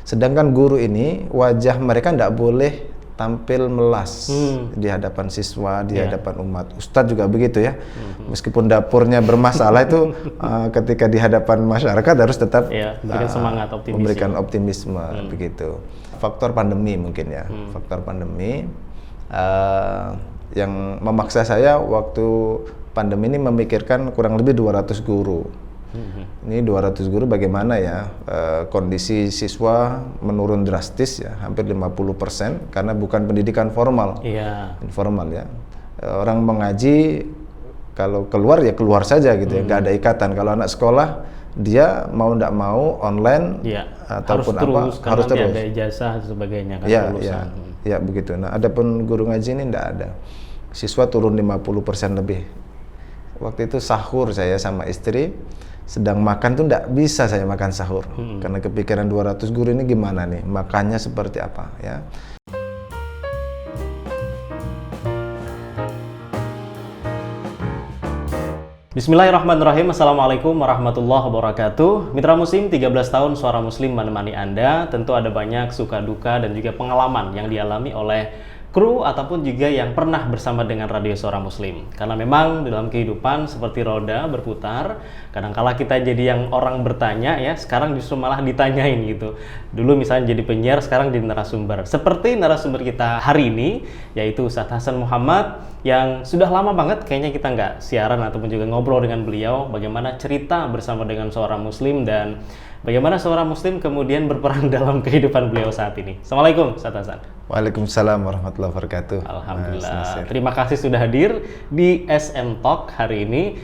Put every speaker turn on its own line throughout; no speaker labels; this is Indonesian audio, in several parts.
Sedangkan guru ini wajah mereka tidak boleh tampil melas di hadapan siswa, di hadapan umat. Ustadz juga begitu ya. Meskipun dapurnya bermasalah itu ketika di hadapan masyarakat harus tetap
memberikan semangat,
memberikan optimisme begitu. Faktor pandemi mungkin ya. Faktor pandemi yang memaksa saya waktu pandemi ini memikirkan kurang lebih 200 guru. Ini 200 guru bagaimana ya kondisi siswa menurun drastis ya, hampir 50% karena bukan pendidikan formal, informal ya. Orang mengaji kalau keluar ya keluar saja gitu ya, nggak ada ikatan. Kalau anak sekolah dia mau nggak mau online ataupun
harus terus ada ijazah dan sebagainya kan
ya begitu. Nah, adapun guru ngaji ini nggak ada. Siswa turun 50% lebih. Waktu itu sahur saya sama istri sedang makan tuh nggak bisa saya makan sahur karena kepikiran 200 guru ini gimana nih makannya seperti apa ya.
Bismillahirrahmanirrahim. Assalamualaikum warahmatullahi wabarakatuh. Mitra Muslim, 13 tahun Suara Muslim menemani Anda. Tentu ada banyak suka duka dan juga pengalaman yang dialami oleh kru ataupun juga yang pernah bersama dengan Radio Suara Muslim. Karena memang dalam kehidupan seperti roda berputar, kadangkala kita jadi yang orang bertanya ya, sekarang justru malah ditanyain gitu. Dulu misalnya jadi penyiar, sekarang jadi narasumber. Seperti narasumber kita hari ini, yaitu Ustadz Hasan Muhammad, yang sudah lama banget kayaknya kita nggak siaran ataupun juga ngobrol dengan beliau, bagaimana cerita bersama dengan Suara Muslim dan bagaimana Suara Muslim kemudian berperan dalam kehidupan beliau saat ini. Assalamualaikum Ustadz Hasan.
Waalaikumsalam warahmatullahi wabarakatuh.
Alhamdulillah. Terima kasih sudah hadir di SM Talk hari ini.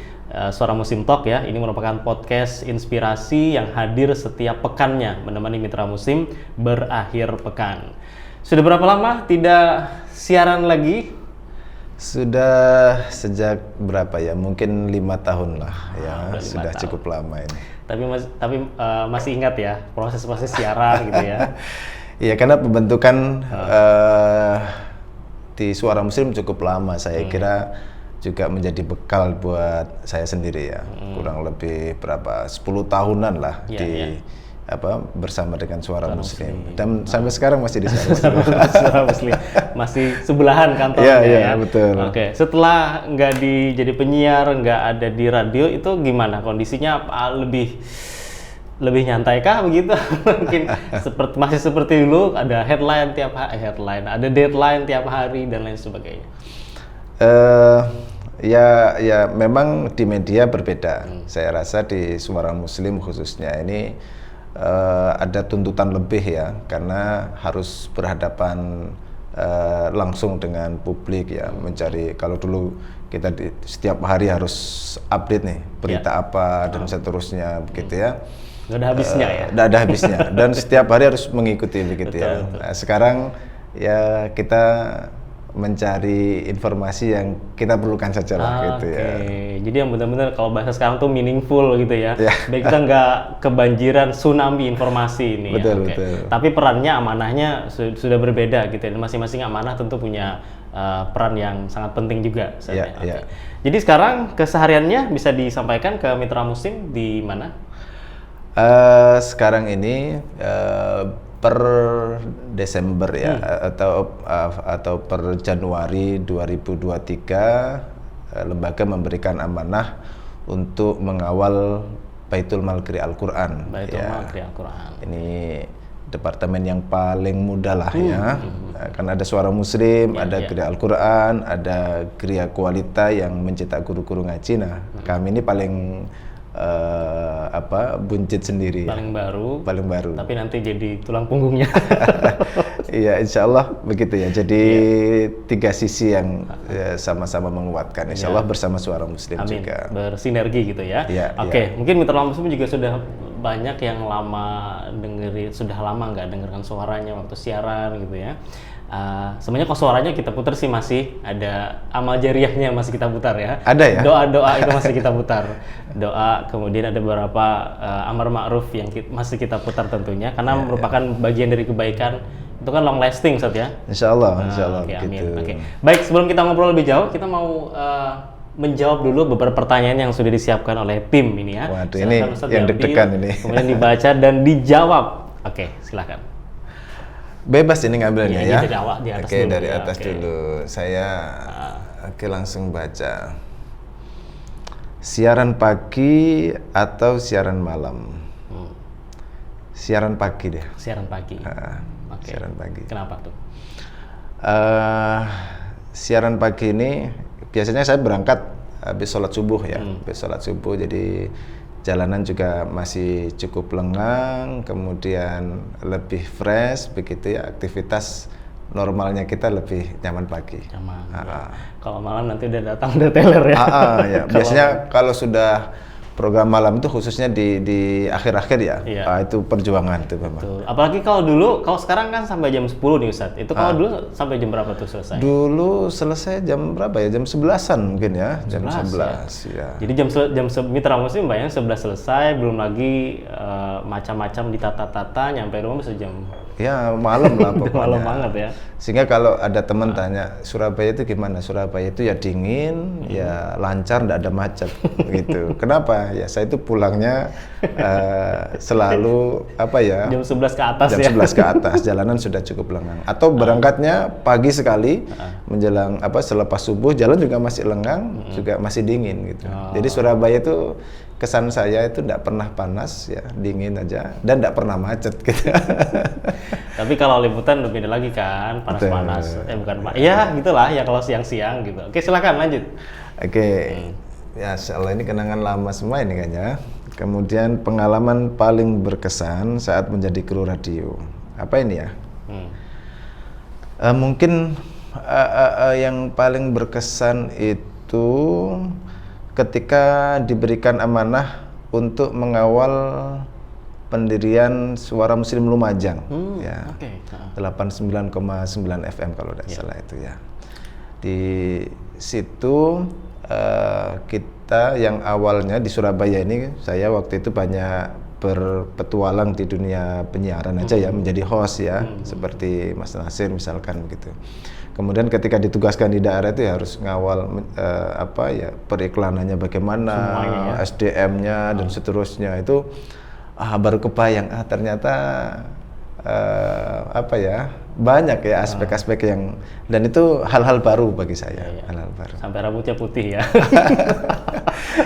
Suara Muslim Talk ya. Ini merupakan podcast inspirasi yang hadir setiap pekannya menemani mitra muslim berakhir pekan. Sudah berapa lama tidak siaran lagi?
Sudah sejak berapa ya? Mungkin 5 tahun lah ya. Sudah tahun. Cukup lama ini.
Tapi masih ingat ya proses-proses siaran gitu ya.
Iya, karena pembentukan di Suara Muslim cukup lama. Saya kira juga menjadi bekal buat saya sendiri ya. Kurang lebih berapa 10 tahunan lah bersama dengan Suara Muslim. Dan sampai sekarang masih di
Suara Muslim. Masih sebelahan kantornya ya.
Betul.
Oke, setelah nggak jadi penyiar, nggak ada di radio, itu gimana kondisinya? Lebih nyantai kah begitu? Mungkin masih seperti dulu, ada headline tiap hari, ada deadline tiap hari dan lain sebagainya.
Ya memang di media berbeda. Saya rasa di Suara Muslim khususnya ini ada tuntutan lebih ya, karena harus berhadapan langsung dengan publik ya, mencari, kalau dulu kita setiap hari harus update nih berita apa dan seterusnya begitu ya.
Nggak ada habisnya ya?
Nggak ada habisnya, dan setiap hari harus mengikuti begitu ya. Nah, sekarang ya kita mencari informasi yang kita perlukan saja lah gitu ya.
Jadi yang benar-benar kalau bahasa sekarang tuh meaningful gitu ya. Biar kita nggak kebanjiran tsunami informasi ini.
Betul,
ya.
betul.
Tapi perannya, amanahnya sudah berbeda gitu ya. Masing-masing amanah tentu punya peran yang sangat penting juga. Jadi sekarang kesehariannya bisa disampaikan ke mitra muslim di mana?
Sekarang ini per Desember ya, atau per Januari 2023 lembaga memberikan amanah untuk mengawal Baitul Mal Qiri Al-Quran.
Baitul Mal Qiri Al-Quran.
Ini departemen yang paling mudah lah ya, karena ada Suara Muslim, ada Qiri Al-Quran, ada Qiri Kualita yang mencetak guru-guru ngaji. Nah, kami ini paling buncit sendiri.
Paling baru. Tapi nanti jadi tulang punggungnya.
Iya, insya Allah begitu ya. Jadi 3 sisi yang sama-sama menguatkan. Insya Allah bersama Suara Muslim.
Amin.
Juga.
Bersinergi gitu ya. Oke. Mungkin mitra muslim juga sudah banyak yang sudah lama nggak dengarkan suaranya waktu siaran gitu ya. Sebenarnya kok suaranya kita putar sih, masih ada amal jariahnya masih kita putar ya.
Ada ya?
Doa-doa itu masih kita putar. Doa, kemudian ada beberapa amar ma'ruf yang masih kita putar tentunya, karena merupakan bagian dari kebaikan. Itu kan long lasting, Ustaz ya?
Insya Allah.
Okay, amin. Baik, sebelum kita ngobrol lebih jauh, kita mau menjawab dulu beberapa pertanyaan yang sudah disiapkan oleh tim ini ya.
Waduh, ini yang deg-degan ini.
Kemudian dibaca dan dijawab Oke, silakan.
Bebas ini ngambilnya
Iya,
ya.
dari awal, di atas
Oke,
dulu
dari
ya,
atas
oke.
dulu. Saya langsung baca. Siaran pagi atau siaran malam? Siaran pagi deh.
Siaran pagi. Oke.
Siaran pagi.
Kenapa tuh?
Siaran pagi ini biasanya saya berangkat habis sholat subuh ya. Habis sholat subuh, jadi jalanan juga masih cukup lengang, kemudian lebih fresh begitu ya, aktivitas normalnya kita lebih nyaman pagi.
Nyaman. Kalau malam nanti udah datang detailer ya.
Ya. Biasanya kalau sudah program malam itu khususnya di akhir-akhir ya,
Iya.
itu perjuangan tuh memang.
Tuh. Apalagi kalau dulu, kalau sekarang kan sampai jam 10 nih Ustadz. Itu kalau dulu sampai jam berapa tuh selesai?
Dulu selesai jam berapa ya? Jam 11-an mungkin ya, jam 11 ya.
Jadi Mitra Muslim bayangin 11 selesai, belum lagi macam-macam ditata-tata, nyampe rumah bisa jam
Ya malam lah pokoknya.
malam banget ya.
Sehingga kalau ada teman tanya Surabaya itu gimana? Surabaya itu ya dingin, ya lancar, ndak ada macet gitu. Kenapa? Ya saya itu pulangnya selalu apa ya?
Jam 11 ke atas
Jam
ya.
11 ke atas, jalanan sudah cukup lengang. Atau berangkatnya pagi sekali, menjelang selepas subuh jalan juga masih lengang, juga masih dingin gitu. Jadi Surabaya itu kesan saya itu tidak pernah panas ya, dingin aja, dan tidak pernah macet gitu.
Tapi kalau liputan udah beda lagi kan, panas-panas. Bukan Pak. Ya gitulah ya kalau siang-siang gitu. Oke, silakan lanjut.
Oke. Ya, insyaallah ini kenangan lama semua ini kayaknya. Kemudian pengalaman paling berkesan saat menjadi kru radio. Apa ini ya? Mungkin yang paling berkesan itu ketika diberikan amanah untuk mengawal pendirian Suara Muslim Lumajang, ya.
Oke.
89,9 FM kalau tidak salah itu ya. Di situ kita yang awalnya di Surabaya ini, saya waktu itu banyak berpetualang di dunia penyiaran aja ya, menjadi host ya, seperti Mas Nasir misalkan begitu. Kemudian ketika ditugaskan di daerah itu ya harus ngawal periklanannya bagaimana,
semuanya, ya?
SDM-nya dan seterusnya itu baru kebayang ternyata banyak ya aspek-aspek yang, dan itu hal-hal baru bagi saya. Hal-hal baru.
Sampai rambutnya putih ya.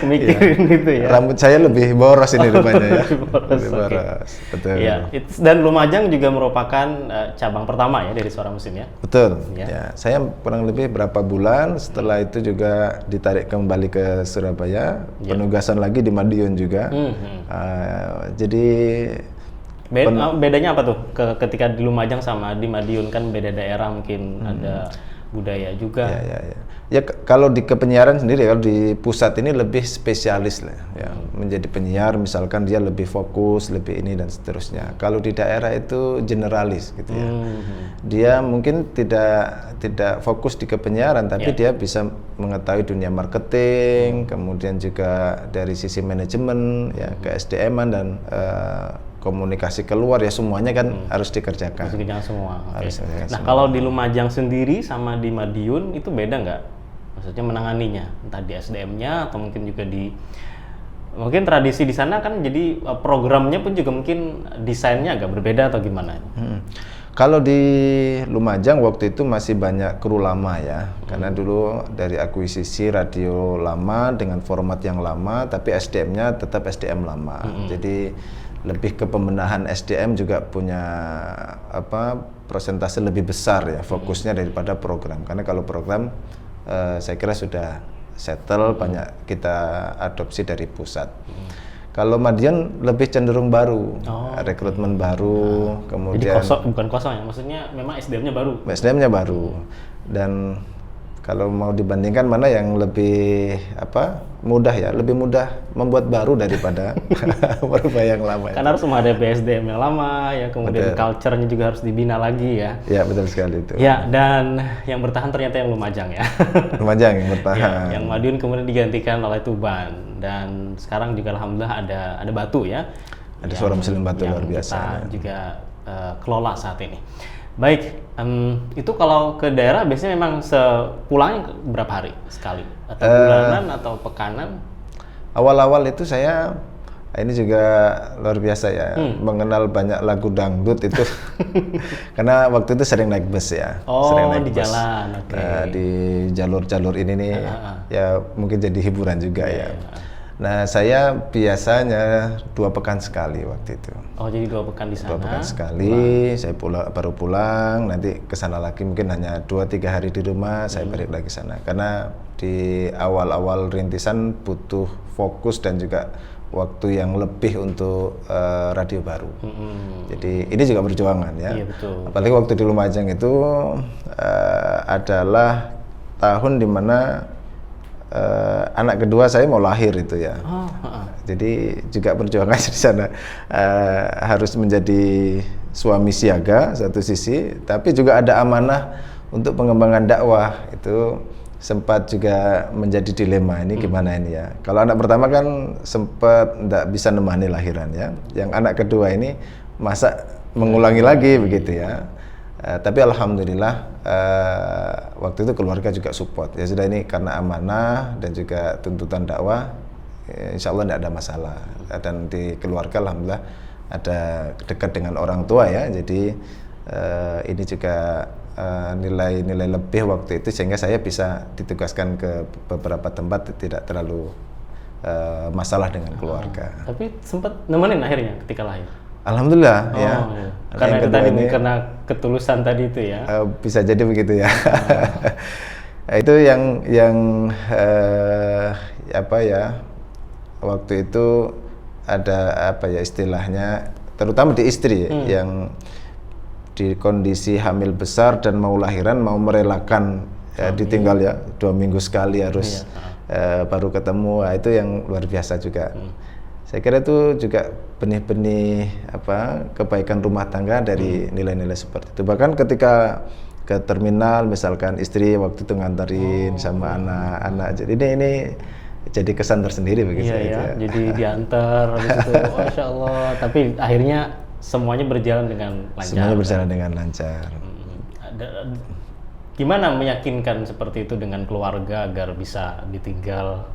Mikirin itu ya.
Rambut saya lebih boros ini rupanya ya.
Boros,
Lebih
oke.
boros. Betul.
Ya, dan Lumajang juga merupakan cabang pertama ya dari Suara Muslim ya.
Betul.
Ya.
Ya, saya kurang lebih berapa bulan setelah itu juga ditarik kembali ke Surabaya, penugasan lagi di Madiun juga. Jadi
bedanya apa tuh ketika di Lumajang sama di Madiun, kan beda daerah, mungkin ada budaya juga.
Ya kalau di kepenyiaran sendiri, kalau di pusat ini lebih spesialis lah ya, menjadi penyiar misalkan dia lebih fokus, lebih ini dan seterusnya. Kalau di daerah itu generalis gitu ya. Dia mungkin tidak fokus di kepenyiaran, tapi dia bisa mengetahui dunia marketing, kemudian juga dari sisi manajemen ya, ke SDM-an dan komunikasi keluar ya, semuanya kan harus dikerjakan.
Harus dikerjakan semua. Oke.
Harus dikerjakan
Nah
semua.
kalau di Lumajang sendiri sama di Madiun itu beda nggak? Maksudnya menanganinya, entah di SDM-nya atau mungkin juga mungkin tradisi di sana kan, jadi programnya pun juga mungkin desainnya agak berbeda atau gimana?
Kalau di Lumajang waktu itu masih banyak kru lama ya, karena dulu dari akuisisi radio lama dengan format yang lama, tapi SDM-nya tetap SDM lama. Jadi lebih ke pembenahan SDM juga punya persentase lebih besar ya fokusnya daripada program. Karena kalau program saya kira sudah settle, banyak kita adopsi dari pusat. Kalau Madiun lebih cenderung baru, rekrutmen baru, kemudian
Jadi bukan kosong ya, maksudnya memang SDM-nya baru.
SDM-nya baru. Dan kalau mau dibandingkan mana yang lebih mudah ya, lebih mudah membuat baru daripada merubah yang lama.
Karena harus menghadapi SDM yang lama ya, kemudian culture-nya juga harus dibina lagi ya.
Ya betul sekali itu.
Ya, dan yang bertahan ternyata yang Lumajang ya.
Lumajang yang bertahan.
Yang Madiun kemudian digantikan oleh Tuban, dan sekarang juga alhamdulillah ada Batu ya.
Ada Suara Muslim Batu luar biasa.
Kita juga kelola saat ini. Baik, itu kalau ke daerah biasanya memang sepulangnya berapa hari sekali? Atau bulanan atau pekanan?
Awal-awal itu saya Ini juga luar biasa ya, mengenal banyak lagu dangdut itu. Karena waktu itu sering naik bus ya.
Oh,
sering naik
di
bus.
jalan, oke.
Di jalur-jalur ini nih, ya mungkin jadi hiburan juga ya. Nah, saya biasanya 2 pekan sekali waktu itu.
Oh, jadi 2 pekan di sana.
2 pekan sekali, saya baru pulang, nanti ke sana lagi mungkin hanya 2-3 hari di rumah, saya balik lagi sana. Karena di awal-awal rintisan butuh fokus dan juga waktu yang lebih untuk radio baru. Jadi ini juga perjuangan ya.
Iya, betul.
Apalagi waktu di Lumajang itu adalah tahun dimana anak kedua saya mau lahir itu ya. Jadi juga perjuangan di sana harus menjadi suami siaga satu sisi, tapi juga ada amanah untuk pengembangan dakwah. Itu sempat juga menjadi dilema, ini gimana ini ya. Kalau anak pertama kan sempat tidak bisa nemani lahiran ya. Yang anak kedua ini masa mengulangi lagi begitu ya. Tapi alhamdulillah waktu itu keluarga juga support. Ya sudah, ini karena amanah dan juga tuntutan dakwah, insya Allah tidak ada masalah. Dan di keluarga alhamdulillah ada dekat dengan orang tua ya. Jadi ini juga nilai-nilai lebih waktu itu sehingga saya bisa ditugaskan ke beberapa tempat, tidak terlalu masalah dengan keluarga.
Tapi sempat nemenin akhirnya ketika lahir.
Alhamdulillah ya.
Iya. Karena itu tadi karena ketulusan tadi itu ya.
Bisa jadi begitu ya. Itu yang apa ya? Waktu itu ada apa ya istilahnya, terutama di istri yang di kondisi hamil besar dan mau lahiran, mau merelakan ditinggal ya 2 minggu sekali harus baru ketemu. Itu yang luar biasa juga. Saya kira itu juga benih-benih apa kebaikan rumah tangga dari nilai-nilai seperti itu. Bahkan ketika ke terminal misalkan istri waktu itu nganterin sama anak-anak. Jadi ini jadi kesan tersendiri bagi saya.
Iya ya. Jadi diantar habis itu, masya Allah. Tapi akhirnya semuanya berjalan dengan lancar.
Semuanya berjalan dengan lancar.
Gimana meyakinkan seperti itu dengan keluarga agar bisa ditinggal?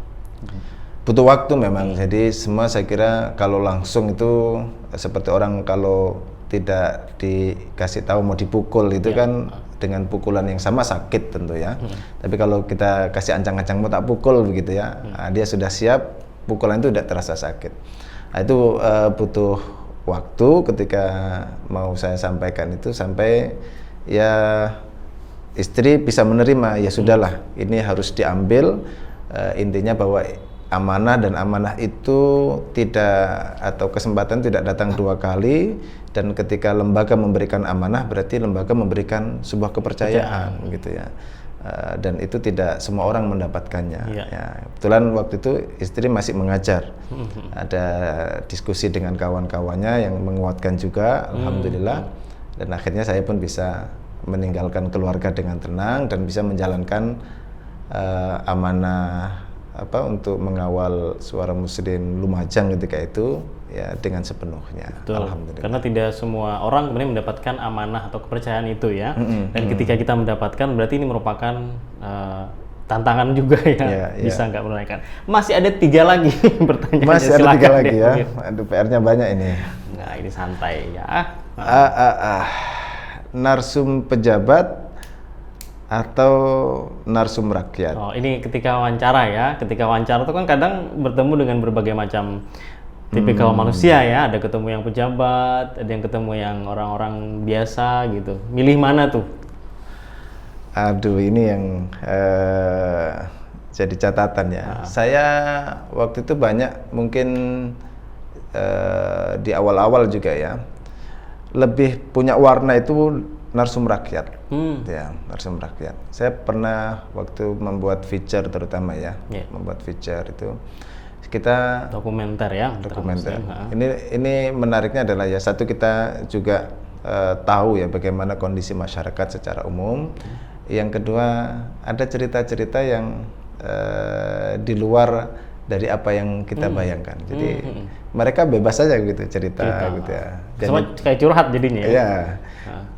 Butuh waktu memang. Jadi semua saya kira kalau langsung itu seperti orang kalau tidak dikasih tahu mau dipukul itu kan dengan pukulan yang sama sakit tentu ya. Tapi kalau kita kasih ancang-ancang mau tak pukul begitu ya, dia sudah siap, pukulan itu tidak terasa sakit. Nah, itu butuh waktu ketika mau saya sampaikan itu sampai ya istri bisa menerima, ya sudahlah ini harus diambil. Intinya bahwa amanah dan amanah itu tidak, atau kesempatan tidak datang 2 kali, dan ketika lembaga memberikan amanah berarti lembaga memberikan sebuah kepercayaan gitu ya. Dan itu tidak semua orang mendapatkannya. Ya, kebetulan waktu itu istri masih mengajar. Ada diskusi dengan kawan-kawannya yang menguatkan juga, alhamdulillah. Dan akhirnya saya pun bisa meninggalkan keluarga dengan tenang dan bisa menjalankan amanah untuk mengawal Suara Muslim Lumajang ketika itu ya dengan sepenuhnya.
Betul.
Alhamdulillah.
Karena tidak semua orang kemudian mendapatkan amanah atau kepercayaan itu ya. Dan ketika kita mendapatkan berarti ini merupakan tantangan juga ya. Bisa nggak menunaikan. Masih ada 3 lagi pertanyaan.
Masih ada 3 lagi ya. Aduh, PR-nya banyak ini.
Nah, ini santai ya.
Narsum pejabat atau narsum rakyat?
Oh, ini ketika wawancara ya. Ketika wawancara itu kan kadang bertemu dengan berbagai macam tipikal manusia ya. Ada ketemu yang pejabat, ada yang ketemu yang orang-orang biasa gitu. Milih mana tuh?
Aduh, ini yang jadi catatan ya. Saya waktu itu banyak mungkin di awal-awal juga ya. Lebih punya warna itu narsum rakyat. Ya, narsum rakyat. Saya pernah waktu membuat feature terutama ya, membuat feature itu kita
dokumenter ya.
Dokumenter. Ini menariknya adalah ya, satu kita juga tahu ya bagaimana kondisi masyarakat secara umum. Yang kedua ada cerita-cerita yang di luar dari apa yang kita bayangkan. Jadi mereka bebas saja gitu cerita gitu ya.
Sama kayak curhat jadinya ya.
Iya.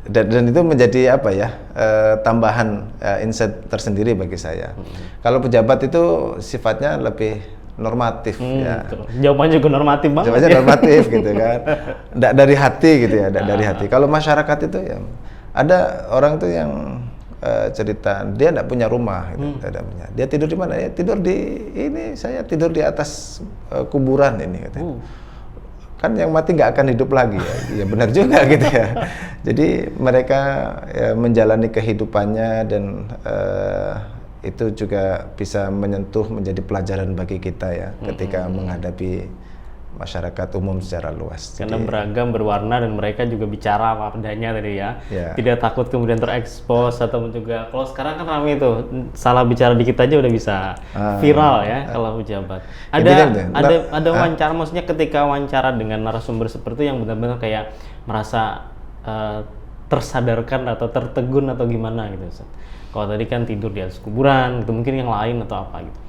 Dan itu menjadi apa ya, tambahan insight tersendiri bagi saya. Kalau pejabat itu sifatnya lebih normatif ya.
Betul. Jawabannya juga normatif banget.
Jawabannya
ya.
normatif gitu kan. Nggak dari hati gitu ya, nggak dari hati. Kalau masyarakat itu ya ada orang tuh yang cerita dia nggak punya rumah gitu, tidak punya. Dia tidur di mana? Ya tidur di ini, saya tidur di atas kuburan ini katanya. Kan yang mati nggak akan hidup lagi ya. Ya benar juga gitu ya. Jadi mereka ya, menjalani kehidupannya dan itu juga bisa menyentuh menjadi pelajaran bagi kita ya ketika menghadapi masyarakat umum secara luas.
Karena
Jadi,
beragam, berwarna, dan mereka juga bicara apa adanya tadi ya.
Ya.
Tidak takut kemudian terekspos atau juga kalau sekarang kan ramai itu salah bicara dikit aja udah bisa viral ya kalau pejabat. Ada wawancara, maksudnya ketika wawancara dengan narasumber seperti yang benar-benar kayak merasa tersadarkan atau tertegun atau gimana gitu, Ustaz. Kalau tadi kan tidur di atas kuburan, itu mungkin yang lain atau apa gitu.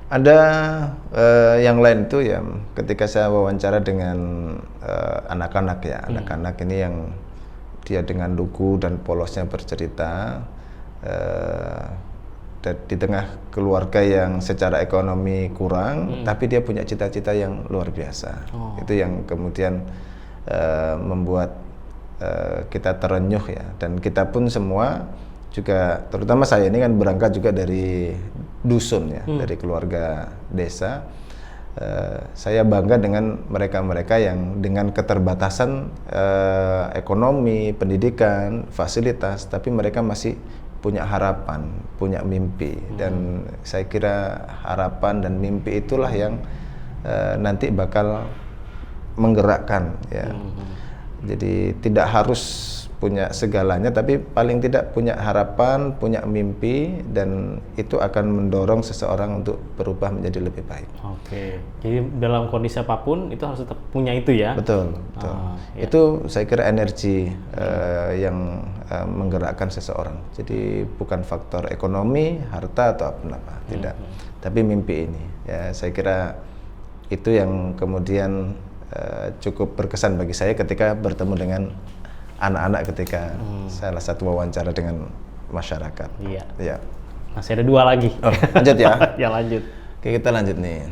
Ada yang lain itu ya ketika saya wawancara dengan anak-anak ya, anak-anak ini yang dia dengan lugu dan polosnya bercerita di tengah keluarga yang secara ekonomi kurang, tapi dia punya cita-cita yang luar biasa. Itu yang kemudian membuat kita terenyuh ya, dan kita pun semua juga, terutama saya ini kan berangkat juga dari dusun ya, dari keluarga desa. Saya bangga dengan mereka-mereka yang dengan keterbatasan ekonomi, pendidikan, fasilitas, tapi mereka masih punya harapan, punya mimpi. Dan saya kira harapan dan mimpi itulah yang nanti bakal menggerakkan ya. Jadi tidak harus punya segalanya, tapi paling tidak punya harapan, punya mimpi, dan itu akan mendorong seseorang untuk berubah menjadi lebih baik.
Oke, jadi dalam kondisi apapun itu harus tetap punya itu ya?
Betul, betul.
Ya.
Itu saya kira energi yang menggerakkan seseorang. Jadi bukan faktor ekonomi, harta atau apa, tidak. Tapi mimpi ini, ya saya kira itu yang kemudian cukup berkesan bagi saya ketika bertemu dengan anak-anak ketika salah satu wawancara dengan masyarakat.
Iya.
Ya.
Masih ada 2 lagi.
Oh, lanjut ya.
Ya lanjut.
Oke, kita lanjut nih.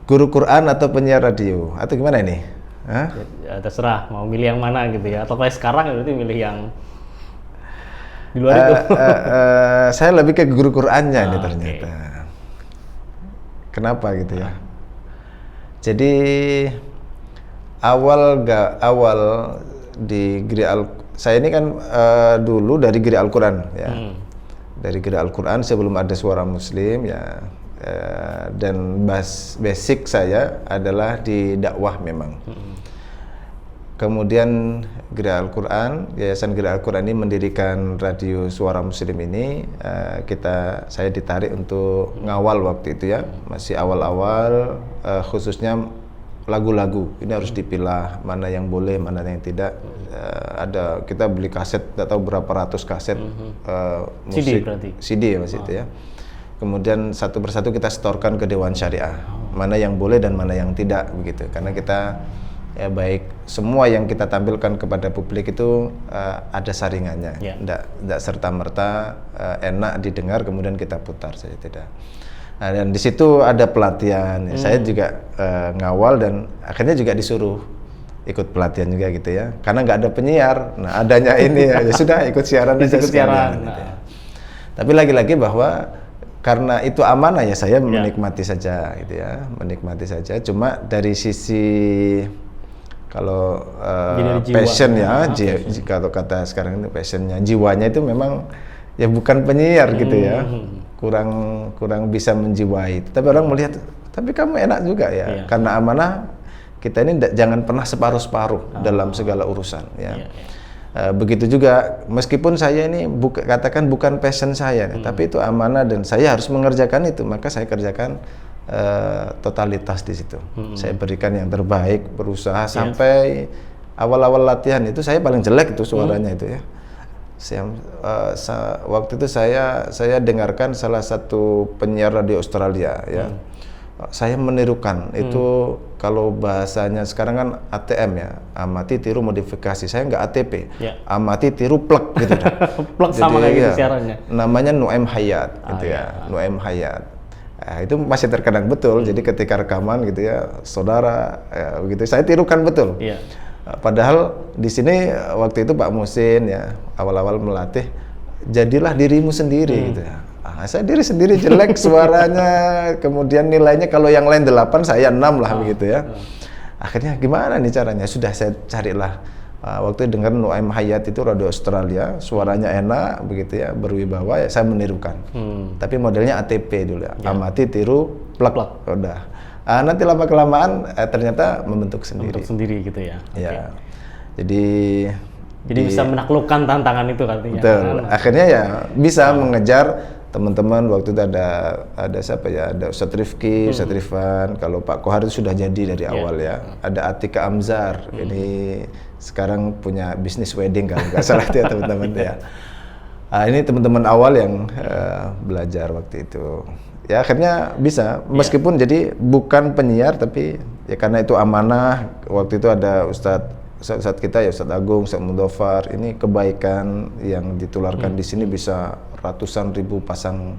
Guru Quran atau penyiar radio atau gimana ini? Hah?
Ya, terserah mau milih yang mana gitu ya. Atau kayak sekarang berarti milih yang di luar itu.
Saya lebih ke guru Qurannya ini ternyata.
Okay.
Kenapa gitu ya? Jadi awal di Gereja saya ini kan dulu dari Gereja Al-Quran ya. Dari Gereja Al-Quran sebelum ada Suara Muslim ya, dan basic saya adalah di dakwah memang. Kemudian Gereja Al-Quran, Yayasan Gereja Al-Quran ini mendirikan radio Suara Muslim ini. Saya ditarik untuk ngawal waktu itu ya, masih awal-awal, khususnya lagu-lagu ini harus dipilah mana yang boleh, mana yang tidak. Ada kita beli kaset, tidak tahu berapa ratus kaset musik,
CD berarti?
CD ya Mas itu ya. Kemudian satu persatu kita setorkan ke Dewan Syariah, mana yang boleh dan mana yang tidak begitu. Karena kita ya baik semua yang kita tampilkan kepada publik itu ada saringannya, tidak serta-merta enak didengar kemudian kita putar saja, tidak. Nah, dan di situ ada pelatihan. Saya juga ngawal dan akhirnya juga disuruh ikut pelatihan juga gitu ya. Karena nggak ada penyiar. Nah, adanya ini ya sudah ikut siaran aja sekalian. Gitu ya. Tapi lagi-lagi bahwa karena itu amanah ya saya menikmati saja gitu ya, menikmati saja. Cuma dari sisi kalau passion ya, kalau kata sekarang itu passionnya, jiwanya itu memang ya bukan penyiar gitu ya. Kurang bisa menjiwai. Tapi orang melihat, tapi kamu enak juga ya. Karena amanah kita ini jangan pernah separuh-separuh dalam segala urusan ya. Begitu juga meskipun saya ini katakan bukan passion saya, tapi itu amanah dan saya harus mengerjakan itu, maka saya kerjakan totalitas di situ. Saya berikan yang terbaik, berusaha sampai awal-awal latihan itu saya paling jelek itu suaranya itu ya. Waktu itu saya dengarkan salah satu penyiar radio Australia ya. Saya menirukan itu, kalau bahasanya sekarang kan ATM ya, amati tiru modifikasi. Saya nggak ATP, amati tiru plek gitu.
Plek sama kayak gitu siarannya.
Namanya Nuaim Hayat gitu ya, Nuaim Hayat. Nah, itu masih terkadang betul. Jadi ketika rekaman gitu ya, saudara begitu saya tirukan betul.
Iya.
Padahal di sini waktu itu Pak Musin ya awal-awal melatih, jadilah dirimu sendiri gitu ya. Saya diri sendiri jelek suaranya, kemudian nilainya kalau yang lain 8 saya 6 lah begitu ya. Akhirnya gimana nih caranya? Sudah saya carilah. Waktu dengar Nuaim Hayat itu radio Australia, suaranya enak begitu ya, berwibawa ya, saya menirukan. Tapi modelnya ATP dulu ya. Amati, tiru, plak. Udah. Nanti lama kelamaan ternyata membentuk sendiri.
Membentuk sendiri gitu ya.
Ya.
Okay.
Jadi
bisa menaklukkan tantangan itu katanya.
Betul. Akhirnya ya bisa mengejar teman-teman. Waktu itu ada siapa ya? Ada Ustadz Rifki, Ustadz Rifan. Kalau Pak Kohar itu sudah jadi dari awal ya. Ada Atika Amzar. Ini sekarang punya bisnis wedding kalau nggak salah ya teman-teman ya. Ini teman-teman awal yang belajar waktu itu. Ya akhirnya bisa, meskipun jadi bukan penyiar tapi ya karena itu amanah. Waktu itu ada Ustadz kita ya, Ustadz Agung, Ustadz Mudofar, ini kebaikan yang ditularkan di sini bisa ratusan ribu pasang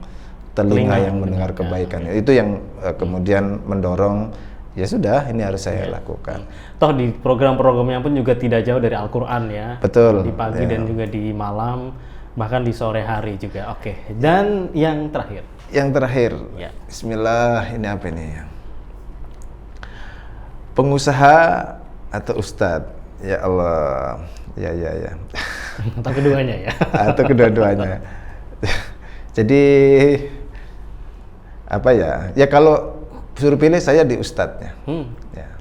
telinga yang mendengar kebaikan. Itu yang kemudian mendorong, ya sudah ini harus saya lakukan.
Toh di program-programnya pun juga tidak jauh dari Al-Quran ya.
Betul.
Di pagi dan juga di malam, bahkan di sore hari juga. Oke. Dan yang terakhir.
Yang terakhir,
ya. Bismillah,
ini apa ini? Pengusaha atau ustadz? Ya Allah, ya.
Atau keduanya ya?
Atau kedua-duanya. Jadi apa ya? Ya kalau suruh pilih saya di ustadznya. Ya.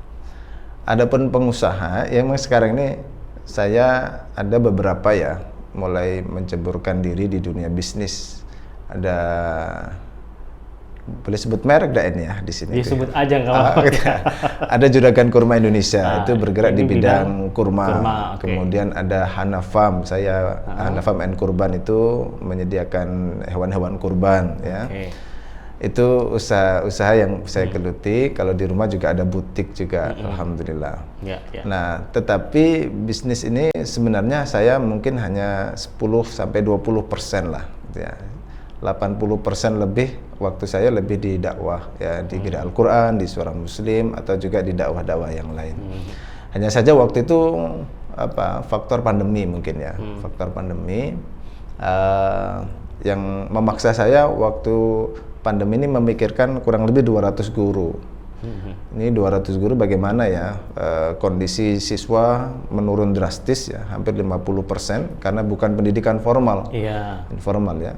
Adapun pengusaha, yang sekarang ini saya ada beberapa ya, mulai menceburkan diri di dunia bisnis. Ada, boleh sebut merek dah ini ya di sini.
Disebut aja nggak apa-apa.
Ada Juragan Kurma Indonesia, itu bergerak di bidang kurma.
Okay.
Kemudian ada Hanafam, saya Hanafam and Kurban itu menyediakan hewan-hewan kurban ya. Okay. Itu usaha yang saya geluti. Kalau di rumah juga ada butik juga, alhamdulillah. Nah, tetapi bisnis ini sebenarnya saya mungkin hanya 10-20% lah ya. 80% lebih waktu saya lebih di dakwah ya, di Geda Al-Quran, di Suara Muslim, atau juga di dakwah-dakwah yang lain. Hanya saja waktu itu faktor pandemi mungkin ya, faktor pandemi yang memaksa saya waktu pandemi ini memikirkan kurang lebih 200 guru. Ini 200 guru bagaimana ya, kondisi siswa menurun drastis ya, hampir 50% karena bukan pendidikan formal, informal ya.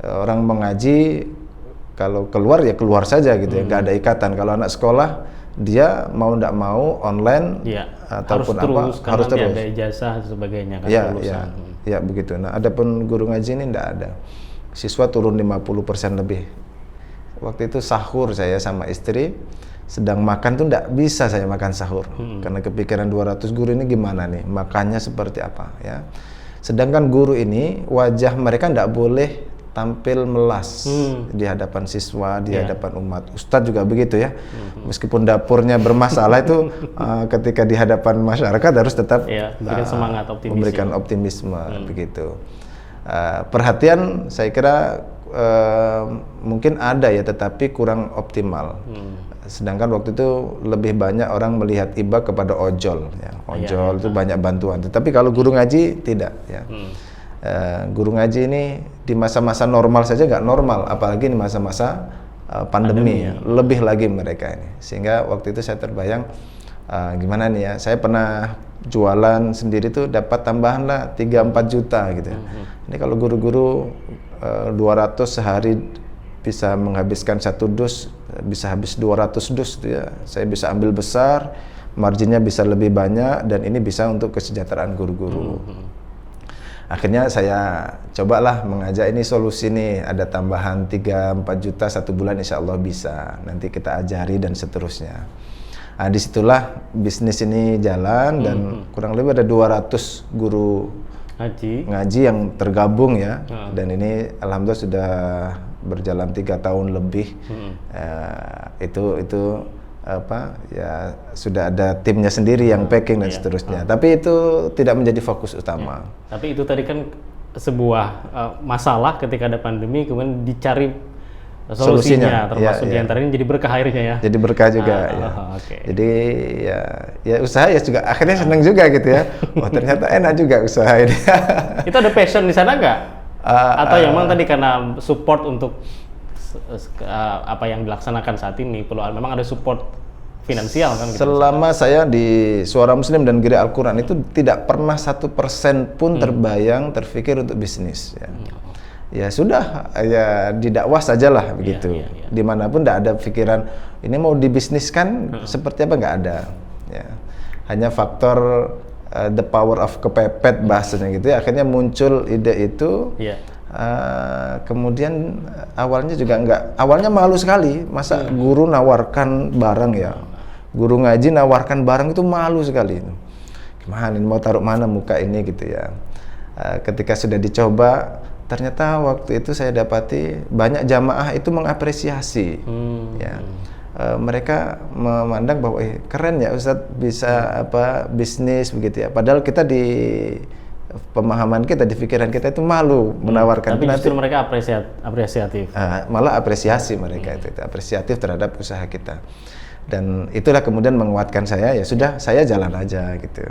Orang mengaji kalau keluar ya keluar saja gitu ya, nggak ada ikatan. Kalau anak sekolah dia mau nggak mau online ataupun
harus terus ada ijazah dan sebagainya kan,
ya begitu. Nah, adapun guru ngaji ini nggak ada, siswa turun 50% lebih. Waktu itu sahur saya sama istri sedang makan tuh nggak bisa saya makan sahur karena kepikiran 200 guru ini gimana nih makannya seperti apa ya. Sedangkan guru ini wajah mereka nggak boleh tampil melas di hadapan siswa, di hadapan umat. Ustadz juga begitu ya. Meskipun dapurnya bermasalah itu ketika di hadapan masyarakat harus tetap
memberikan semangat, optimisme.
Memberikan optimisme begitu. Perhatian saya kira mungkin ada ya, tetapi kurang optimal. Sedangkan waktu itu lebih banyak orang melihat iba kepada ojol ya. Ojol itu banyak bantuan. Tetapi kalau guru ngaji tidak ya. Guru ngaji ini di masa-masa normal saja nggak normal, apalagi di masa-masa pandemi ya. Lebih lagi mereka ini. Sehingga waktu itu saya terbayang gimana nih ya, saya pernah jualan sendiri tuh dapat tambahan lah 3-4 juta gitu. Ini kalau guru-guru 200 sehari bisa menghabiskan 1 dus, bisa habis 200 dus gitu ya. Saya bisa ambil besar, marginnya bisa lebih banyak, dan ini bisa untuk kesejahteraan guru-guru. Akhirnya saya cobalah mengajak ini solusi nih, ada tambahan 3-4 juta 1 bulan, insya Allah bisa, nanti kita ajari dan seterusnya. Nah, disitulah bisnis ini jalan dan kurang lebih ada 200 guru ngaji yang tergabung ya, dan ini alhamdulillah sudah berjalan 3 tahun lebih. Itu apa ya, sudah ada timnya sendiri yang packing dan seterusnya. Tapi itu tidak menjadi fokus utama.
Tapi itu tadi kan sebuah masalah ketika ada pandemi, kemudian dicari solusinya termasuk
ya.
diantara ini jadi berkah akhirnya ya.
Jadi berkah juga ya.
Oke.
Jadi ya usaha ya juga akhirnya seneng juga gitu ya. Oh ternyata enak juga usaha ini.
Itu ada passion di sana nggak? Atau yang memang tadi karena support untuk apa yang dilaksanakan saat ini perlu memang ada support finansial kan? Gitu,
selama saya di Suara Muslim dan Gereja Al-Quran itu tidak pernah 1% pun terbayang terfikir untuk bisnis ya. Ya sudah, ya didakwah sajalah begitu. Dimanapun tidak ada pikiran ini mau dibisniskan seperti apa, nggak ada. Ya. Hanya faktor the power of kepepet bahasanya gitu ya. Akhirnya muncul ide itu. Kemudian awalnya juga awalnya malu sekali. Masa guru nawarkan barang ya, guru ngaji nawarkan barang itu malu sekali. Gimana ini mau taruh mana muka ini gitu ya. Ketika sudah dicoba, ternyata waktu itu saya dapati banyak jamaah itu mengapresiasi, ya. Mereka memandang bahwa keren ya Ustadz bisa bisnis begitu ya. Padahal kita di pemahaman kita, di pikiran kita itu malu menawarkan.
Tapi justru mereka apresiatif.
Malah apresiasi mereka itu apresiatif terhadap usaha kita. Dan itulah kemudian menguatkan saya, ya sudah saya jalan aja gitu.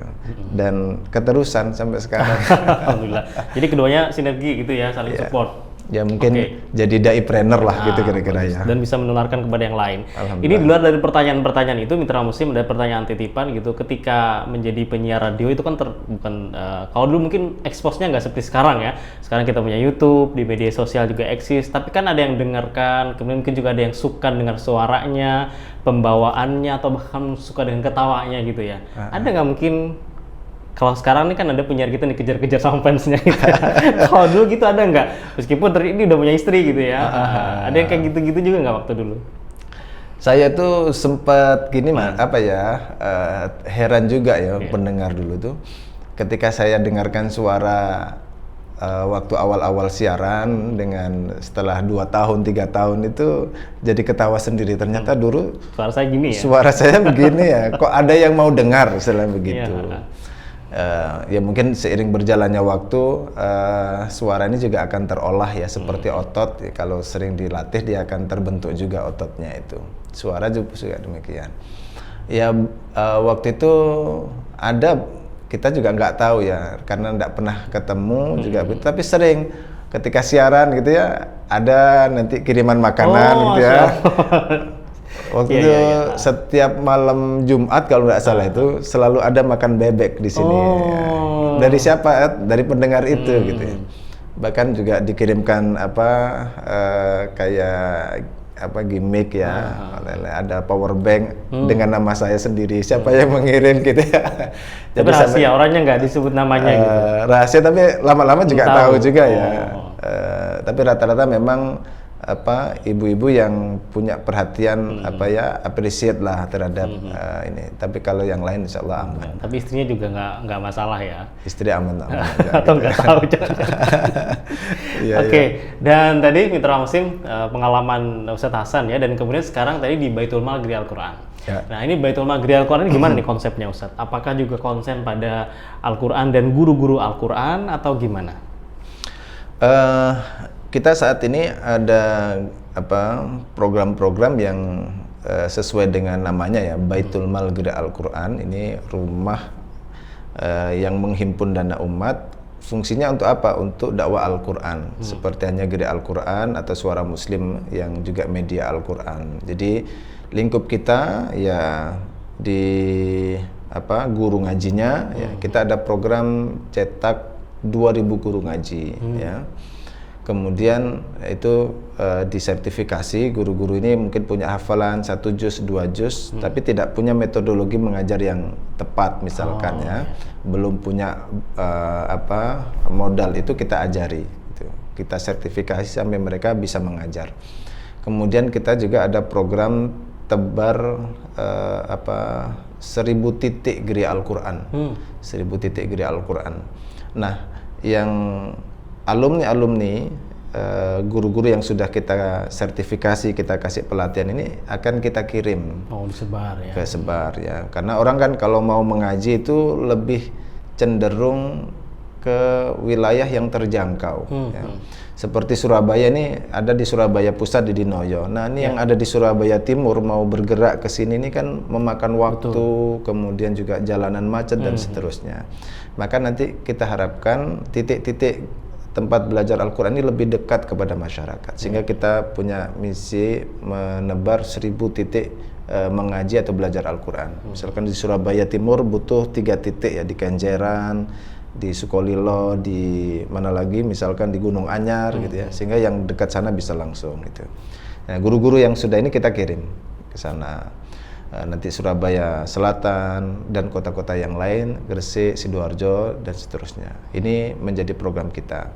Dan keterusan sampai sekarang.
Alhamdulillah. Jadi keduanya sinergi gitu ya, saling support.
Ya mungkin jadi dai-planner lah gitu kira-kira ya.
Dan bisa menularkan kepada yang lain. Ini di luar dari pertanyaan-pertanyaan itu, Mitra Muslim ada pertanyaan titipan gitu. Ketika menjadi penyiar radio itu kan bukan kalau dulu mungkin expose-nya nggak seperti sekarang ya. Sekarang kita punya YouTube, di media sosial juga eksis. Tapi kan ada yang dengarkan, kemudian mungkin juga ada yang suka dengar suaranya, pembawaannya, atau bahkan suka dengan ketawanya gitu ya. Ada nggak mungkin kalau sekarang ini kan ada penyiar kita dikejar-kejar sama fansnya gitu ya. Kalau dulu gitu ada nggak? Meskipun ini udah punya istri gitu ya. Ada yang kayak gitu-gitu juga nggak waktu dulu?
Saya tuh sempat gini heran juga ya pendengar dulu tuh. Ketika saya dengarkan suara waktu awal-awal siaran dengan setelah 2 tahun, 3 tahun itu jadi ketawa sendiri. Ternyata dulu
suara saya gini ya?
Suara saya begini ya, kok ada yang mau dengar misalnya begitu. Ya mungkin seiring berjalannya waktu suara ini juga akan terolah ya seperti otot ya, kalau sering dilatih dia akan terbentuk juga ototnya itu. Suara juga demikian ya. Waktu itu ada, kita juga nggak tahu ya karena nggak pernah ketemu juga, tapi sering ketika siaran gitu ya ada nanti kiriman makanan gitu ya. Waktu itu setiap malam Jumat kalau nggak salah itu selalu ada makan bebek di sini. Dari siapa? Dari pendengar itu gitu ya. Bahkan juga dikirimkan kayak gimmick ya. Ada power bank dengan nama saya sendiri. Siapa yang mengirim gitu ya.
Tapi rahasia, orangnya nggak disebut namanya gitu.
Rahasia, tapi lama-lama juga tahu juga ya. Tapi rata-rata memang ibu-ibu yang punya perhatian appreciate lah terhadap ini. Tapi kalau yang lain insya Allah aman.
Tapi istrinya juga nggak masalah ya?
Istri aman
atau nggak tahu. Oke. Dan tadi Mitra Muslim pengalaman Ustadz Hasan ya, dan kemudian sekarang tadi di Baitul Mal Gereja Al-Quran. Nah ini Baitul Mal Gereja Al-Quran ini gimana nih konsepnya Ustadz? Apakah juga konsen pada Al-Quran dan guru-guru Al-Quran atau gimana?
Kita saat ini ada program-program yang sesuai dengan namanya ya, Baitul Mal Gereja Al-Quran. Ini rumah yang menghimpun dana umat. Fungsinya untuk apa? Untuk dakwah Al-Quran. Seperti hanya Gereja Al-Quran atau Suara Muslim yang juga media Al-Quran. Jadi lingkup kita ya di guru ngajinya ya, kita ada program cetak 2.000 guru ngaji ya. Kemudian itu disertifikasi, guru-guru ini mungkin punya hafalan 1 juz, 2 juz, tapi tidak punya metodologi mengajar yang tepat misalkan ya. Belum punya modal, itu kita ajari gitu. Kita sertifikasi sampai mereka bisa mengajar. Kemudian kita juga ada program tebar 1000 titik Gereja Al-Quran. 1000 titik Gereja Al-Quran. Nah, yang alumni guru-guru yang sudah kita sertifikasi, kita kasih pelatihan ini akan kita kirim
disebar ya.
Ke sebar ya, karena orang kan kalau mau mengaji itu lebih cenderung ke wilayah yang terjangkau. Ya. Seperti Surabaya ini ada di Surabaya Pusat di Dinoyo. Nah ini yang ada di Surabaya Timur mau bergerak ke sini ini kan memakan waktu, kemudian juga jalanan macet dan seterusnya. Maka nanti kita harapkan titik-titik tempat belajar Al-Quran ini lebih dekat kepada masyarakat, sehingga kita punya misi menebar 1000 titik mengaji atau belajar Al-Quran. Misalkan di Surabaya Timur butuh 3 titik ya, di Kenjeran, di Sukolilo, di mana lagi misalkan di Gunung Anyar gitu ya, sehingga yang dekat sana bisa langsung gitu. Nah, guru-guru yang sudah ini kita kirim ke sana. Nanti Surabaya Selatan dan kota-kota yang lain, Gresik, Sidoarjo dan seterusnya. Ini menjadi program kita.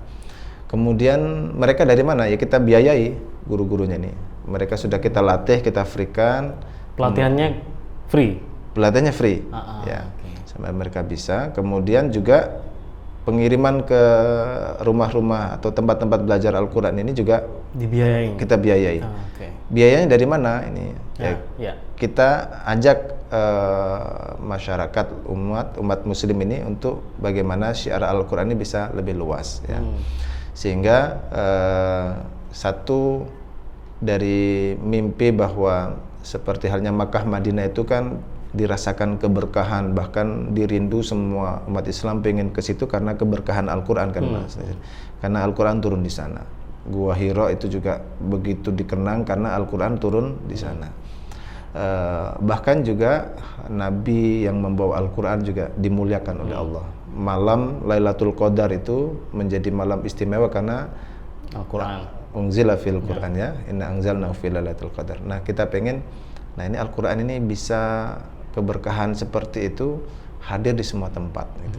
Kemudian mereka dari mana? Ya kita biayai guru-gurunya nih. Mereka sudah kita latih, kita free-kan.
Pelatihannya free?
Pelatihannya free, ya. Sampai mereka bisa. Kemudian juga pengiriman ke rumah-rumah atau tempat-tempat belajar Al-Quran ini juga
dibiayai.
Kita biayai. Biayanya dari mana ini? Kita ajak masyarakat umat Muslim ini untuk bagaimana syiar Al-Quran ini bisa lebih luas, ya. Sehingga satu dari mimpi bahwa seperti halnya Makkah Madinah itu kan dirasakan keberkahan, bahkan dirindu semua umat Islam pengen ke situ karena keberkahan Al-Quran kan, karena Al-Quran turun di sana. Gua Hiro itu juga begitu dikenang karena Al-Quran turun di sana. Bahkan juga Nabi yang membawa Al-Quran juga dimuliakan oleh Allah. Malam Lailatul Qadar itu menjadi malam istimewa karena
Al-Quran
unzila fil Quran, ya. Inna anzalnahu fi Lailatul Qadar. Nah, kita pengen ini Al-Quran ini bisa keberkahan seperti itu hadir di semua tempat gitu.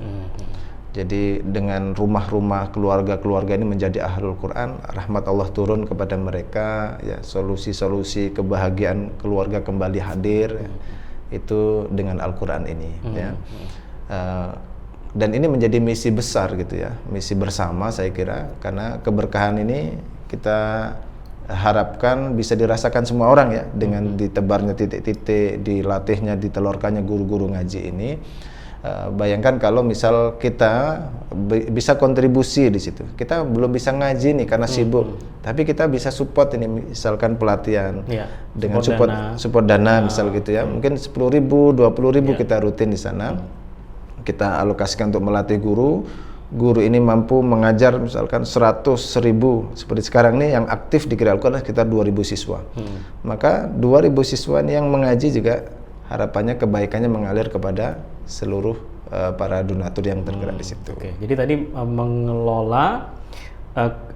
Jadi dengan rumah-rumah keluarga-keluarga ini menjadi ahlul Quran, rahmat Allah turun kepada mereka, ya, solusi-solusi kebahagiaan keluarga kembali hadir, ya, itu dengan Al-Quran ini, ya. Dan ini menjadi misi besar gitu ya, misi bersama saya kira, karena keberkahan ini kita harapkan bisa dirasakan semua orang ya, dengan ditebarnya titik-titik, dilatihnya, ditelurkannya guru-guru ngaji ini. Bayangkan kalau misal kita bisa kontribusi di situ. Kita belum bisa ngaji nih karena sibuk, tapi kita bisa support ini, misalkan pelatihan dengan support dana misal gitu ya. Mungkin 10.000, 20.000 kita rutin di sana. Kita alokasikan untuk melatih guru. Guru ini mampu mengajar misalkan 100.000, seperti sekarang nih yang aktif di Qiraat Al-Quran sekitar 2.000 siswa. Maka 2.000 siswa ini yang mengaji juga harapannya kebaikannya mengalir kepada seluruh para donatur yang tergerak di situ.
Jadi tadi mengelola,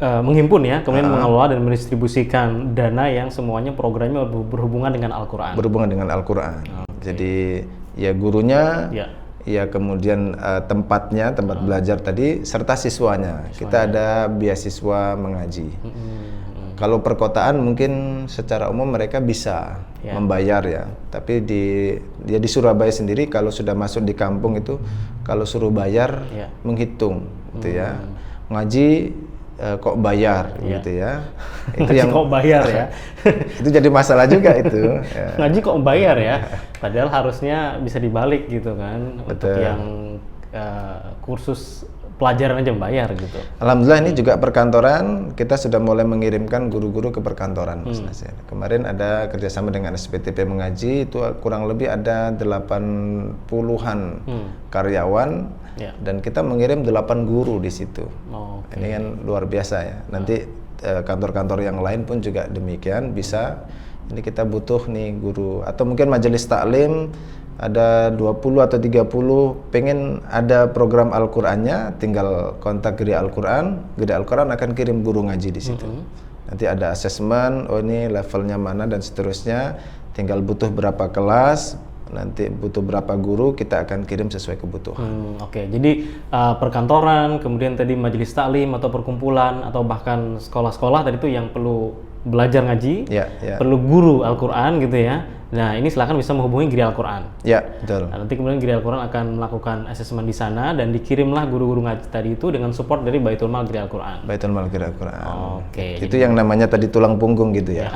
menghimpun ya, kemudian mengelola dan mendistribusikan dana yang semuanya programnya berhubungan dengan Al-Quran.
Berhubungan dengan Al-Quran. Jadi ya gurunya, ya kemudian tempat belajar tadi, serta siswanya. Kita ada beasiswa mengaji. Kalau perkotaan mungkin secara umum mereka bisa membayar ya, tapi di Surabaya sendiri kalau sudah masuk di kampung itu, kalau suruh bayar menghitung gitu ya. Ngaji kok bayar gitu ya. Itu yang
kok bayar ya.
Itu jadi masalah juga itu.
Ngaji kok bayar ya. Padahal harusnya bisa dibalik gitu kan. Betul. Untuk yang kursus pelajaran aja bayar gitu.
Alhamdulillah ini juga perkantoran, kita sudah mulai mengirimkan guru-guru ke perkantoran, Mas Nasir. Kemarin ada kerjasama dengan SPTP Mengaji, itu kurang lebih ada 80-an karyawan, dan kita mengirim 8 guru di situ. Ini kan luar biasa ya. Nanti kantor-kantor yang lain pun juga demikian bisa. Ini kita butuh nih guru, atau mungkin majelis taklim ada 20 atau 30 pengen ada program Al-Qur'annya, tinggal kontak Geria Al-Qur'an. Geria Al-Qur'an akan kirim guru ngaji di situ. Nanti ada asesmen, oh ini levelnya mana dan seterusnya, tinggal butuh berapa kelas, nanti butuh berapa guru, kita akan kirim sesuai kebutuhan.
Jadi perkantoran, kemudian tadi majelis taklim atau perkumpulan atau bahkan sekolah-sekolah tadi itu yang perlu belajar ngaji, perlu guru Al-Qur'an gitu ya. Nah, ini silakan bisa menghubungi Gria Al-Quran.
Ya, betul.
Nah, nanti kemudian Gria Al-Quran akan melakukan asesmen di sana dan dikirimlah guru-guru ngaji tadi itu dengan support dari Baitul Mal Gria Al-Quran.
Baitul Mal Gria Al-Quran.
Oke.
Itu yang namanya tadi tulang punggung gitu ya.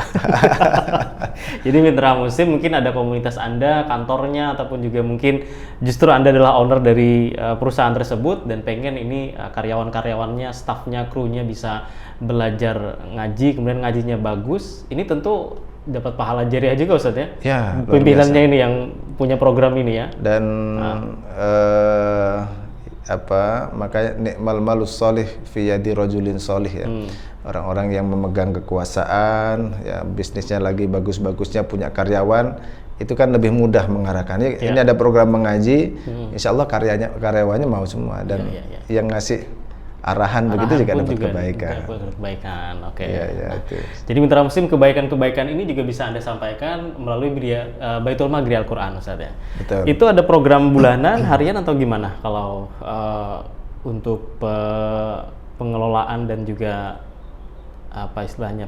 Jadi Mitra Muslim mungkin ada komunitas Anda, kantornya, ataupun juga mungkin justru Anda adalah owner dari perusahaan tersebut dan pengen ini karyawan-karyawannya, stafnya, krunya bisa belajar ngaji, kemudian ngajinya bagus. Ini tentu dapat pahala jariah juga Ustadz ya?
Ya,
pimpinannya ini yang punya program ini ya?
Dan makanya nikmal malus solih fi yadi rajulin solih ya. Orang-orang yang memegang kekuasaan, ya bisnisnya lagi bagus-bagusnya, punya karyawan, itu kan lebih mudah mengarahkan. Ini ada program mengaji, insya Allah karyawannya mau semua, dan yang ngasih arahan begitu juga dapat kebaikan.
Oke.
Ya, itu.
Jadi Mitra Muslim, kebaikan-kebaikan ini juga bisa Anda sampaikan melalui Baitul Mal Gria Al-Quran, Ustaz ya.
Betul.
Itu ada program bulanan, harian atau gimana kalau untuk pengelolaan dan juga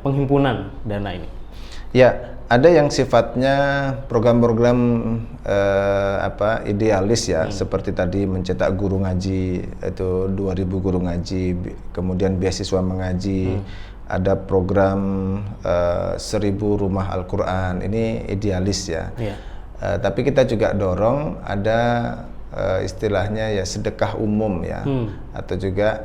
penghimpunan dana ini?
Ya, ada yang sifatnya program-program idealis ya, seperti tadi mencetak guru ngaji itu 2.000 guru ngaji, kemudian beasiswa mengaji, ada program 1.000 rumah Al-Quran, ini idealis ya. Tapi kita juga dorong ada istilahnya ya sedekah umum ya, atau juga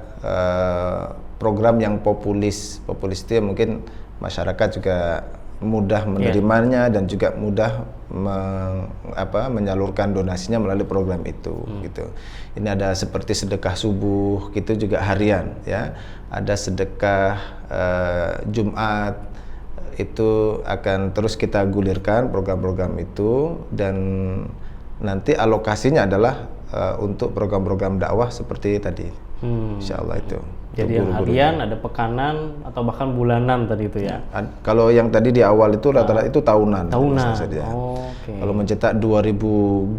program yang populis itu ya, mungkin masyarakat juga mudah menerimanya dan juga mudah menyalurkan donasinya melalui program itu gitu. Ini ada seperti sedekah subuh gitu juga harian ya. Ada sedekah Jumat, itu akan terus kita gulirkan program-program itu, dan nanti alokasinya adalah untuk program-program dakwah seperti tadi. Insyaallah itu.
Jadi yang harian, ada pekanan, atau bahkan bulanan tadi itu ya?
Kalau yang tadi di awal itu rata-rata itu tahunan.
Tahunan,
Kalau mencetak 2.000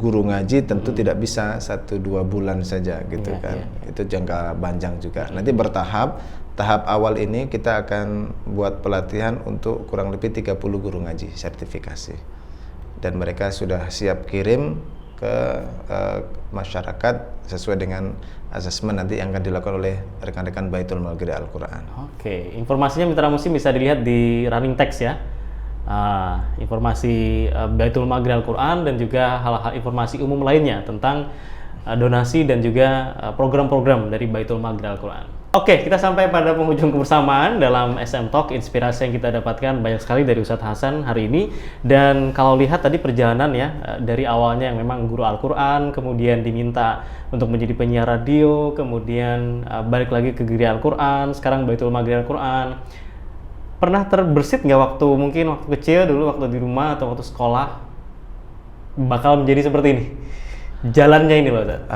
guru ngaji tentu tidak bisa 1-2 bulan saja gitu kan. Itu jangka panjang juga. Nanti bertahap, tahap awal ini kita akan buat pelatihan untuk kurang lebih 30 guru ngaji sertifikasi. Dan mereka sudah siap kirim ke masyarakat sesuai dengan asesmen nanti yang akan dilakukan oleh rekan-rekan Baitul Mal Gria Al-Quran.
Oke, informasinya Mitra Muslim bisa dilihat di running text ya. Informasi Baitul Mal Gria Al-Quran dan juga hal-hal informasi umum lainnya tentang donasi dan juga program-program dari Baitul Mal Gria Al-Quran. Oke, kita sampai pada penghujung kebersamaan dalam SM Talk. Inspirasi yang kita dapatkan banyak sekali dari Ustadz Hasan hari ini. Dan kalau lihat tadi perjalanan ya, dari awalnya yang memang guru Al-Quran, kemudian diminta untuk menjadi penyiar radio, kemudian balik lagi ke Gria Al-Quran, sekarang Baitul Mal Gria Al-Quran. Pernah terbersit nggak waktu kecil dulu, waktu di rumah atau waktu sekolah, bakal menjadi seperti ini? Jalannya ini loh, Ustadz.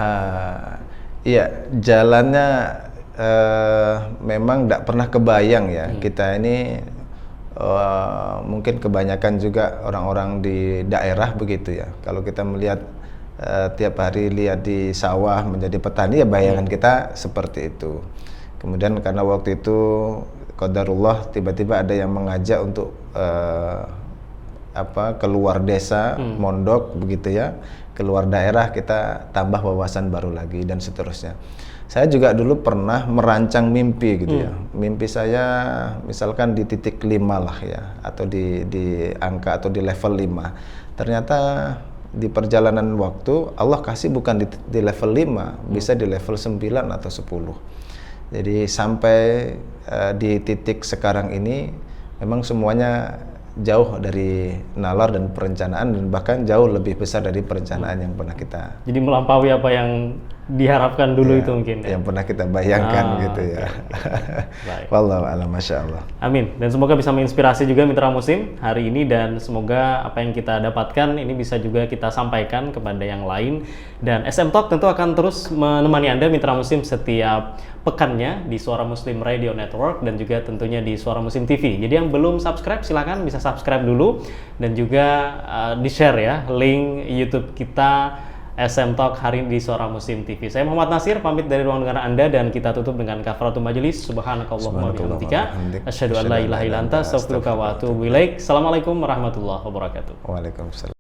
Iya, jalannya memang tidak pernah kebayang ya. Kita ini mungkin kebanyakan juga orang-orang di daerah begitu ya. Kalau kita melihat tiap hari lihat di sawah menjadi petani, ya bayangan kita seperti itu. Kemudian karena waktu itu qadarullah tiba-tiba ada yang mengajak untuk keluar desa, mondok begitu ya, keluar daerah, kita tambah wawasan baru lagi dan seterusnya. Saya juga dulu pernah merancang mimpi gitu ya. Mimpi saya misalkan di titik 5 lah ya, atau di angka atau di level 5. Ternyata di perjalanan waktu Allah kasih bukan di level 5, bisa di level 9 atau 10. Jadi sampai di titik sekarang ini memang semuanya jauh dari nalar dan perencanaan, dan bahkan jauh lebih besar dari perencanaan yang pernah kita.
Jadi melampaui apa yang diharapkan dulu
ya,
itu mungkin ya?
Yang pernah kita bayangkan gitu ya. Wallahu a'lam, masya Allah.
Amin. Dan semoga bisa menginspirasi juga Mitra Muslim hari ini, dan semoga apa yang kita dapatkan ini bisa juga kita sampaikan kepada yang lain. Dan SM Talk tentu akan terus menemani Anda Mitra Muslim setiap pekannya di Suara Muslim Radio Network dan juga tentunya di Suara Muslim TV. Jadi yang belum subscribe silakan bisa subscribe dulu, dan juga di-share ya link YouTube kita SM Talk hari ini di Suara Muslim TV. Saya Muhammad Nasir, pamit dari ruang dengar Anda dan kita tutup dengan kafaratul majelis. Subhanakallahumma bihamdika asyhadu an la ilaha illa anta astaghfiruka wa atubu ilaik. Assalamualaikum warahmatullahi wabarakatuh.
Waalaikumsalam.